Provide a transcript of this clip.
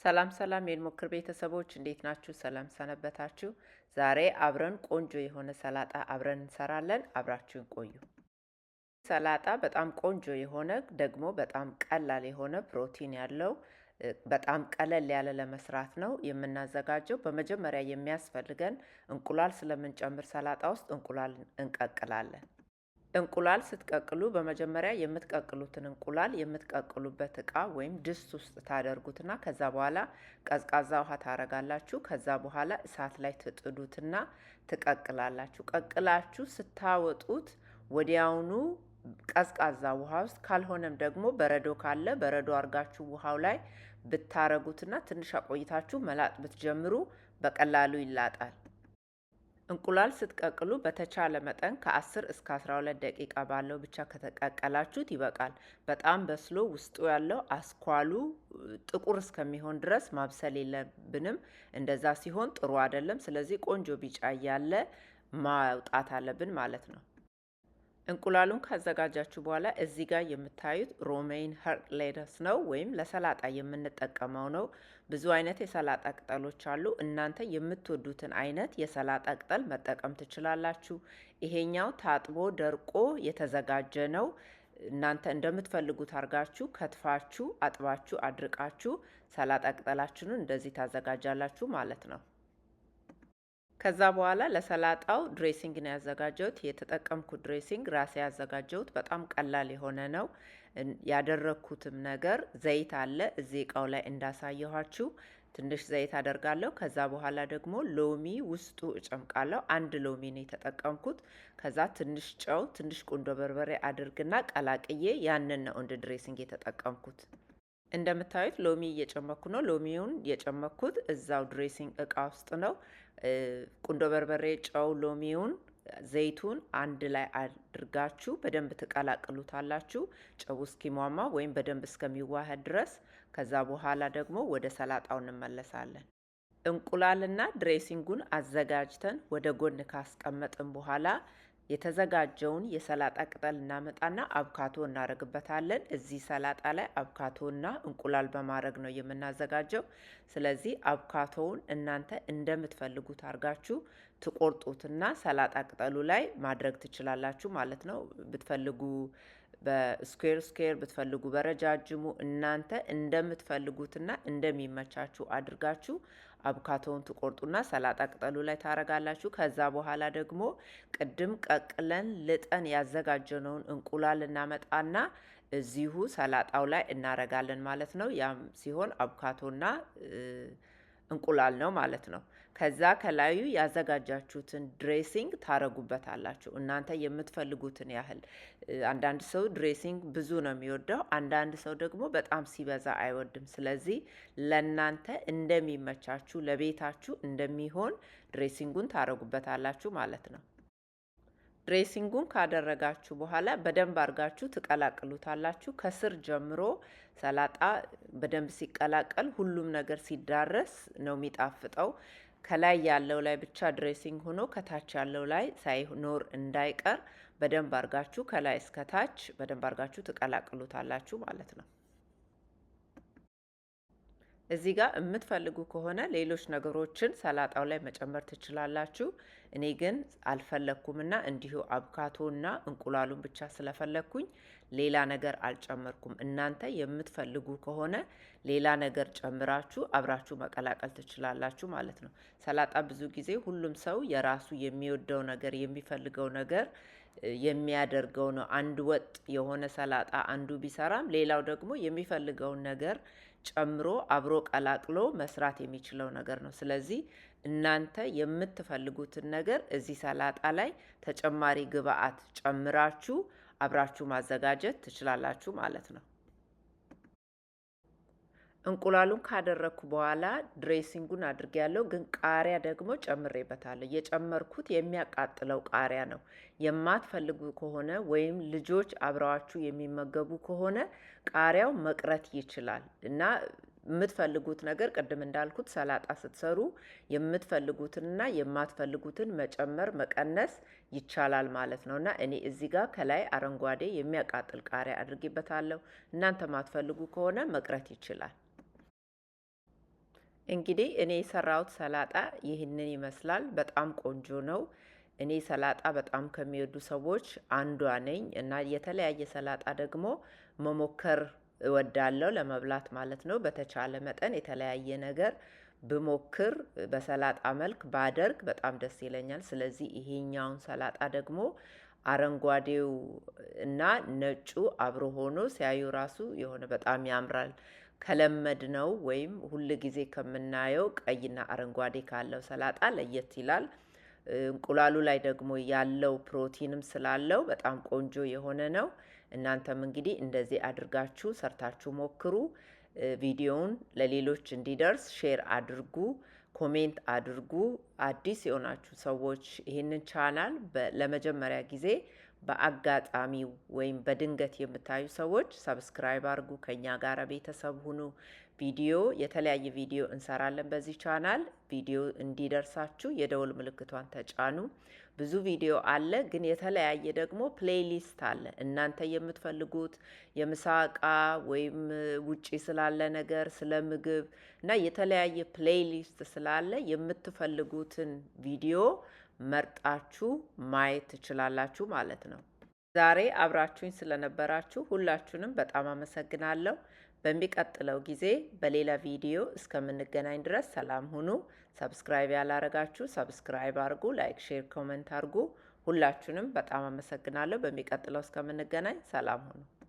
ሰላም ሰላም የንሞክር ቤተሰቦች እንዴት ናችሁ? ሰላም ሰነበታችሁ። ዛሬ አብረን ቆንጆ የሆነ ሰላጣ አብረን እንሰራለን። አብራችሁን ቆዩ። ሰላጣ በጣም ቆንጆ የሆነ ደግሞ በጣም ቀላል የሆነ ፕሮቲን ያለው በጣም ቀለል ያለ ለመስራት ነው የምናዘጋጀው። በመጀመሪያ የሚያስፈልገን እንቁላል ስለምንጨምር ሰላጣ ውስጥ እንቁላል እንቀቅላለን። እንቁላል ስትቀቅሉ በመጀመሪያ የምትቀቅሉትን እንቁላል የምትቀቅሉበት እቃ ወይም ድስት ውስጥ ታደርጉትና ከዛ በኋላ ቀዝቃዛ ውሃ ታረጋላችሁ። ከዛ በኋላ እሳት ላይ ትጥዱትና ትቀቅላላችሁ። ቀቅላችሁ ስታወጡት ወዲያውኑ ቀዝቃዛ ውሃ ውስጥ ካልሆነም ደግሞ በረዶ ካለ በረዶ አርጋችሁ ውሃው ላይ ብታረጉትና ትንሽ አቆይታችሁ መላጥ ብትጀምሩ በቀላሉ ይላጣል። እንቁላል ስትቀቅሉ በተቻለ መጠን ከ10 እስከ 12 ደቂቃ ባለው ብቻ ከተቀቀላችሁት ይበቃል። በጣም በስሎ ውስጡ ያለው አስኳሉ ጥቁር እስከሚሆን ድረስ ማብሰል የለብንም። እንደዛ ሲሆን ጥሩ አይደለም። ስለዚህ ቆንጆ ቢጫ እያለ ማውጣት አለብን ማለት ነው። እንቁላሉን ካዘጋጃችሁ በኋላ እዚህ ጋር የምታዩት ሮሜይን ሄርት ሌተስ ነው ወይም ለሰላጣ የምንጠቀመው ነው። ብዙ አይነት የሰላጣ ቅጠሎች አሉ። እናንተ የምትወዱትን አይነት የሰላጣ ቅጠል መጠቀም ትችላላችሁ። ይሄኛው ታጥቦ ደርቆ የተዘጋጀ ነው። እናንተ እንደምትፈልጉት አርጋችሁ ከትፋችሁ አጥባችሁ አድርቃችሁ ሰላጣ ቅጠላችሁን እንደዚህ ታዘጋጃላችሁ ማለት ነው። ከዛ በኋላ ለሰላጣው ድሬሲንግ ነው ያዘጋጀሁት። የተጠቀምኩት ድሬሲንግ ራሴ ያዘጋጀሁት በጣም ቀላል የሆነ ነው። ያደረኩትም ነገር ዘይት አለ እዚህ እቃው ላይ እንዳሳየኋችሁ ትንሽ ዘይት አደርጋለሁ። ከዛ በኋላ ደግሞ ሎሚ ውስጡ እጨምቃለሁ። አንድ ሎሚ ነው የተጠቀምኩት። ከዛ ትንሽ ጨው፣ ትንሽ ቁንዶ በርበሬ አድርግና ቀላቅዬ ያንን ነው እንደ ድሬሲንግ የተጠቀምኩት። እንደምታዩት ሎሚ እየጨመኩ ነው። ሎሚውን የጨመኩት እዛው ድሬሲንግ እቃ ውስጥ ነው። ቁንዶ በርበሬ፣ ጨው፣ ሎሚውን፣ ዘይቱን አንድ ላይ አድርጋችሁ በደንብ ትቀላቅሉታላችሁ ጨው እስኪሟማ ወይም በደንብ እስከሚዋሃድ ድረስ። ከዛ በኋላ ደግሞ ወደ ሰላጣው እንመለሳለን። እንቁላልና ድሬሲንጉን አዘጋጅተን ወደ ጎን ካስቀመጥን በኋላ የተዘጋጀውን የሰላጣ ቅጠል እናመጣና አብካቶ እናደርግበታለን። እዚህ ሰላጣ ላይ አብካቶና እንቁላል በማድረግ ነው የምናዘጋጀው። ስለዚህ አብካቶውን እናንተ እንደምትፈልጉት አርጋችሁ ትቆርጡትና ሰላጣ ቅጠሉ ላይ ማድረግ ትችላላችሁ ማለት ነው። ብትፈልጉ በስኩዌር ስኩዌር ብትፈልጉ በረጃጅሙ እናንተ እንደምትፈልጉትና እንደሚመቻችሁ አድርጋችሁ አብካቶውን ትቆርጡና ሰላጣ ቅጠሉ ላይ ታረጋላችሁ። ከዛ በኋላ ደግሞ ቅድም ቀቅለን ልጠን ያዘጋጀነውን እንቁላል እናመጣና እዚሁ ሰላጣው ላይ እናረጋለን ማለት ነው። ያም ሲሆን አብካቶና እንቁላል ነው ማለት ነው። ከዛ ከላዩ ያዘጋጃችሁትን ድሬሲንግ ታረጉበታላችሁ እናንተ የምትፈልጉትን ያህል። አንዳንድ ሰው ድሬሲንግ ብዙ ነው የሚወደው፣ አንዳንድ ሰው ደግሞ በጣም ሲበዛ አይወድም። ስለዚህ ለእናንተ እንደሚመቻችሁ ለቤታችሁ እንደሚሆን ድሬሲንጉን ታረጉበታላችሁ ማለት ነው። ድሬሲንጉን ካደረጋችሁ በኋላ በደንብ አርጋችሁ ትቀላቅሉታላችሁ። ከስር ጀምሮ ሰላጣ በደንብ ሲቀላቀል ሁሉም ነገር ሲዳረስ ነው የሚጣፍጠው። ከላይ ያለው ላይ ብቻ ድሬሲንግ ሆኖ ከታች ያለው ላይ ሳይኖር እንዳይቀር በደንብ አርጋችሁ ከላይ እስከ ታች በደንብ አርጋችሁ ትቀላቅሉታላችሁ ማለት ነው። እዚህ ጋር የምትፈልጉ ከሆነ ሌሎች ነገሮችን ሰላጣው ላይ መጨመር ትችላላችሁ። እኔ ግን አልፈለግኩምና እንዲሁ አብካቶና እንቁላሉን ብቻ ስለፈለግኩኝ ሌላ ነገር አልጨመርኩም። እናንተ የምትፈልጉ ከሆነ ሌላ ነገር ጨምራችሁ አብራችሁ መቀላቀል ትችላላችሁ ማለት ነው። ሰላጣ ብዙ ጊዜ ሁሉም ሰው የራሱ የሚወደው ነገር የሚፈልገው ነገር የሚያደርገው ነው። አንድ ወጥ የሆነ ሰላጣ አንዱ ቢሰራም ሌላው ደግሞ የሚፈልገውን ነገር ጨምሮ አብሮ ቀላቅሎ መስራት የሚችለው ነገር ነው። ስለዚህ እናንተ የምትፈልጉትን ነገር እዚህ ሰላጣ ላይ ተጨማሪ ግብአት ጨምራችሁ አብራችሁ ማዘጋጀት ትችላላችሁ ማለት ነው። እንቁላሉን ካደረኩ በኋላ ድሬሲንጉን አድርጌያለሁ፣ ግን ቃሪያ ደግሞ ጨምሬበታለሁ። የጨመርኩት የሚያቃጥለው ቃሪያ ነው። የማትፈልጉ ከሆነ ወይም ልጆች አብረዋችሁ የሚመገቡ ከሆነ ቃሪያው መቅረት ይችላል እና የምትፈልጉት ነገር ቅድም እንዳልኩት ሰላጣ ስትሰሩ የምትፈልጉትንና የማትፈልጉትን መጨመር መቀነስ ይቻላል ማለት ነው። እና እኔ እዚህ ጋር ከላይ አረንጓዴ የሚያቃጥል ቃሪያ አድርጌበታለሁ። እናንተ ማትፈልጉ ከሆነ መቅረት ይችላል። እንግዲህ እኔ የሰራሁት ሰላጣ ይህንን ይመስላል። በጣም ቆንጆ ነው። እኔ ሰላጣ በጣም ከሚወዱ ሰዎች አንዷ ነኝ እና የተለያየ ሰላጣ ደግሞ መሞከር እወዳለሁ፣ ለመብላት ማለት ነው። በተቻለ መጠን የተለያየ ነገር ብሞክር በሰላጣ መልክ ባደርግ በጣም ደስ ይለኛል። ስለዚህ ይሄኛውን ሰላጣ ደግሞ አረንጓዴው እና ነጩ አብሮ ሆኖ ሲያዩ ራሱ የሆነ በጣም ያምራል። ከለመድነው ወይም ሁል ጊዜ ከምናየው ቀይና አረንጓዴ ካለው ሰላጣ ለየት ይላል። እንቁላሉ ላይ ደግሞ ያለው ፕሮቲንም ስላለው በጣም ቆንጆ የሆነ ነው። እናንተም እንግዲህ እንደዚህ አድርጋችሁ ሰርታችሁ ሞክሩ። ቪዲዮውን ለሌሎች እንዲደርስ ሼር አድርጉ፣ ኮሜንት አድርጉ። አዲስ የሆናችሁ ሰዎች ይህንን ቻናል ለመጀመሪያ ጊዜ በአጋጣሚ ወይም በድንገት የምታዩ ሰዎች ሰብስክራይብ አድርጉ፣ ከኛ ጋር ቤተሰብ ሁኑ። የተለያየ ቪዲዮ እንሰራለን በዚህ ቻናል። ቪዲዮ እንዲደርሳችሁ የደውል ምልክቷን ተጫኑ። ብዙ ቪዲዮ አለ፣ ግን የተለያየ ደግሞ ፕሌይሊስት አለ። እናንተ የምትፈልጉት የምሳ እቃ ወይም ውጪ ስላለ ነገር፣ ስለ ምግብ እና የተለያየ ፕሌይሊስት ስላለ የምትፈልጉትን ቪዲዮ መርጣችሁ ማየት ትችላላችሁ ማለት ነው። ዛሬ አብራችሁኝ ስለነበራችሁ ሁላችሁንም በጣም አመሰግናለሁ። በሚቀጥለው ጊዜ በሌላ ቪዲዮ እስከምንገናኝ ድረስ ሰላም ሁኑ። ሰብስክራይብ ያላረጋችሁ ሰብስክራይብ አርጉ፣ ላይክ፣ ሼር፣ ኮሜንት አርጉ። ሁላችሁንም በጣም አመሰግናለሁ። በሚቀጥለው እስከምንገናኝ ሰላም ሁኑ።